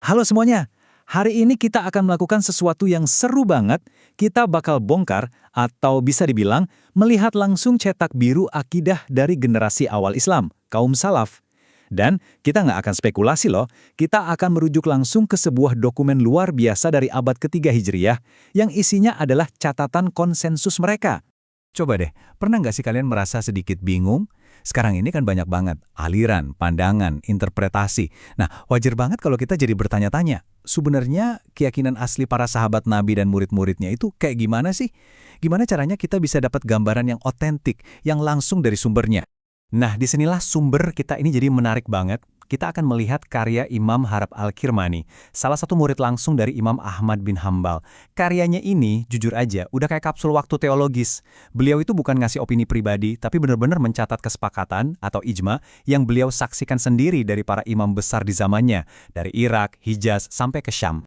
Halo semuanya, hari ini kita akan melakukan sesuatu yang seru banget. Kita bakal bongkar, atau bisa dibilang, melihat langsung cetak biru akidah dari generasi awal Islam, kaum salaf. Dan kita nggak akan spekulasi loh, kita akan merujuk langsung ke sebuah dokumen luar biasa dari abad ketiga Hijriyah, yang isinya adalah catatan konsensus mereka. Coba deh, pernah nggak sih kalian merasa sedikit bingung? Sekarang ini kan banyak banget aliran, pandangan, interpretasi. Nah, wajar banget kalau kita jadi bertanya-tanya, sebenarnya keyakinan asli para sahabat Nabi dan murid-muridnya itu kayak gimana sih? Gimana caranya kita bisa dapat gambaran yang otentik, yang langsung dari sumbernya? Nah, disinilah sumber kita ini jadi menarik banget. Kita akan melihat karya Imam Harab Al-Kirmani, salah satu murid langsung dari Imam Ahmad bin Hambal. Karyanya ini, jujur aja, udah kayak kapsul waktu teologis. Beliau itu bukan ngasih opini pribadi, tapi benar-benar mencatat kesepakatan atau ijma yang beliau saksikan sendiri dari para imam besar di zamannya, dari Irak, Hijaz, sampai ke Syam.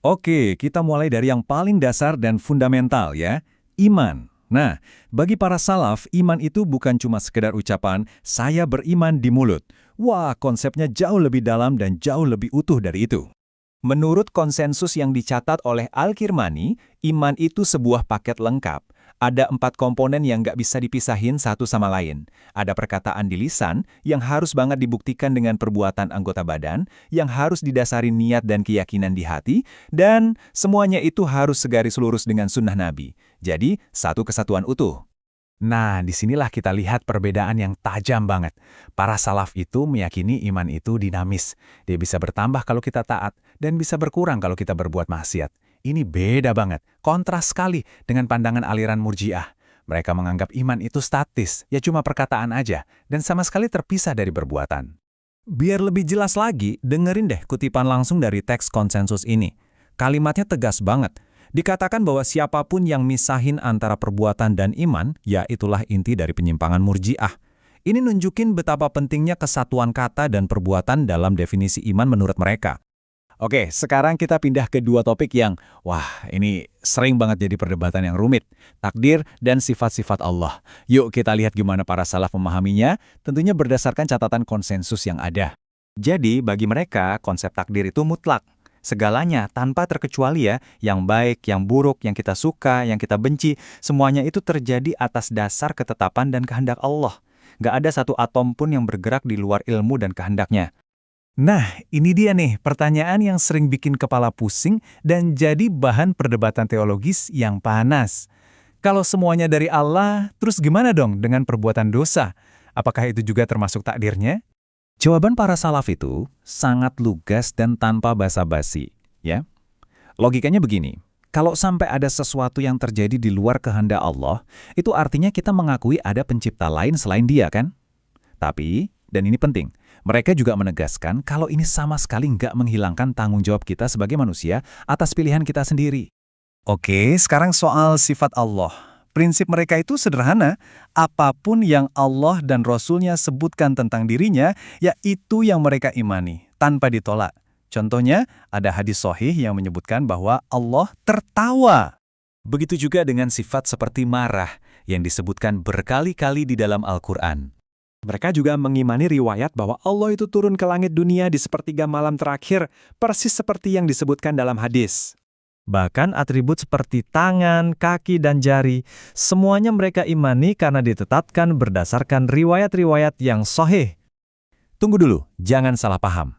Oke, kita mulai dari yang paling dasar dan fundamental ya, iman. Nah, bagi para salaf, iman itu bukan cuma sekedar ucapan, saya beriman di mulut. Wah, konsepnya jauh lebih dalam dan jauh lebih utuh dari itu. Menurut konsensus yang dicatat oleh Al-Kirmani, iman itu sebuah paket lengkap. Ada 4 komponen yang nggak bisa dipisahin satu sama lain. Ada perkataan di lisan, yang harus banget dibuktikan dengan perbuatan anggota badan, yang harus didasari niat dan keyakinan di hati, dan semuanya itu harus segaris lurus dengan sunnah Nabi. Jadi, satu kesatuan utuh. Nah, disinilah kita lihat perbedaan yang tajam banget. Para salaf itu meyakini iman itu dinamis. Dia bisa bertambah kalau kita taat, dan bisa berkurang kalau kita berbuat maksiat. Ini beda banget, kontras sekali dengan pandangan aliran Murji'ah. Mereka menganggap iman itu statis, ya cuma perkataan aja, dan sama sekali terpisah dari perbuatan. Biar lebih jelas lagi, dengerin deh kutipan langsung dari teks konsensus ini. Kalimatnya tegas banget. Dikatakan bahwa siapapun yang misahin antara perbuatan dan iman, ya itulah inti dari penyimpangan Murji'ah. Ini nunjukin betapa pentingnya kesatuan kata dan perbuatan dalam definisi iman menurut mereka. Oke, sekarang kita pindah ke dua topik yang, ini sering banget jadi perdebatan yang rumit. Takdir dan sifat-sifat Allah. Yuk kita lihat gimana para salaf memahaminya, tentunya berdasarkan catatan konsensus yang ada. Jadi, bagi mereka, konsep takdir itu mutlak. Segalanya tanpa terkecuali ya, yang baik, yang buruk, yang kita suka, yang kita benci, semuanya itu terjadi atas dasar ketetapan dan kehendak Allah. Gak ada satu atom pun yang bergerak di luar ilmu dan kehendaknya. Nah, ini dia nih pertanyaan yang sering bikin kepala pusing dan jadi bahan perdebatan teologis yang panas. Kalau semuanya dari Allah, terus gimana dong dengan perbuatan dosa? Apakah itu juga termasuk takdirnya? Jawaban para salaf itu sangat lugas dan tanpa basa-basi, ya. Logikanya begini, kalau sampai ada sesuatu yang terjadi di luar kehendak Allah, itu artinya kita mengakui ada pencipta lain selain Dia, kan? Tapi, dan ini penting, mereka juga menegaskan kalau ini sama sekali nggak menghilangkan tanggung jawab kita sebagai manusia atas pilihan kita sendiri. Oke, sekarang soal sifat Allah. Prinsip mereka itu sederhana, apapun yang Allah dan Rasul-Nya sebutkan tentang dirinya, ya itu yang mereka imani, tanpa ditolak. Contohnya, ada hadis sahih yang menyebutkan bahwa Allah tertawa. Begitu juga dengan sifat seperti marah, yang disebutkan berkali-kali di dalam Al-Quran. Mereka juga mengimani riwayat bahwa Allah itu turun ke langit dunia di sepertiga malam terakhir, persis seperti yang disebutkan dalam hadis. Bahkan atribut seperti tangan, kaki, dan jari, semuanya mereka imani karena ditetapkan berdasarkan riwayat-riwayat yang sahih. Tunggu dulu, jangan salah paham.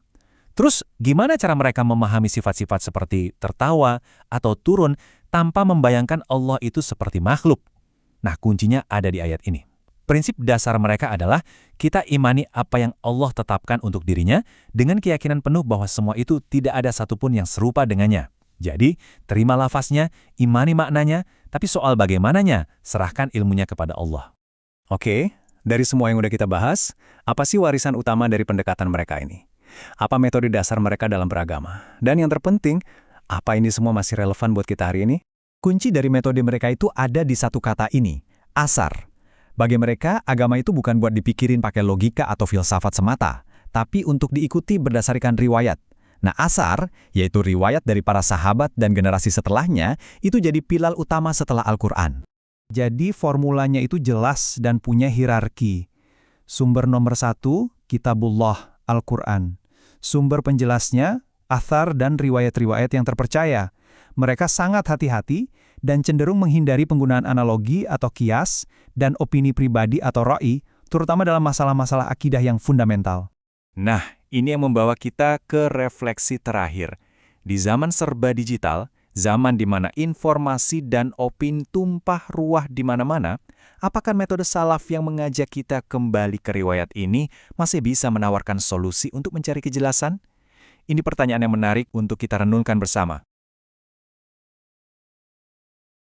Terus, gimana cara mereka memahami sifat-sifat seperti tertawa atau turun tanpa membayangkan Allah itu seperti makhluk? Nah, kuncinya ada di ayat ini. Prinsip dasar mereka adalah kita imani apa yang Allah tetapkan untuk dirinya dengan keyakinan penuh bahwa semua itu tidak ada satupun yang serupa dengannya. Jadi, terima lafaznya, imani maknanya, tapi soal bagaimananya, serahkan ilmunya kepada Allah. Oke, dari semua yang udah kita bahas, apa sih warisan utama dari pendekatan mereka ini? Apa metode dasar mereka dalam beragama? Dan yang terpenting, apa ini semua masih relevan buat kita hari ini? Kunci dari metode mereka itu ada di satu kata ini, asar. Bagi mereka, agama itu bukan buat dipikirin pakai logika atau filsafat semata, tapi untuk diikuti berdasarkan riwayat. Nah, asar, yaitu riwayat dari para sahabat dan generasi setelahnya, itu jadi pilar utama setelah Al-Quran. Jadi formulanya itu jelas dan punya hierarki. Sumber nomor 1, Kitabullah, Al-Quran. Sumber penjelasnya, athar dan riwayat-riwayat yang terpercaya. Mereka sangat hati-hati dan cenderung menghindari penggunaan analogi atau kias dan opini pribadi atau ra'i, terutama dalam masalah-masalah akidah yang fundamental. Nah, ini yang membawa kita ke refleksi terakhir. Di zaman serba digital, zaman di mana informasi dan opini tumpah ruah di mana-mana, apakah metode salaf yang mengajak kita kembali ke riwayat ini masih bisa menawarkan solusi untuk mencari kejelasan? Ini pertanyaan yang menarik untuk kita renungkan bersama.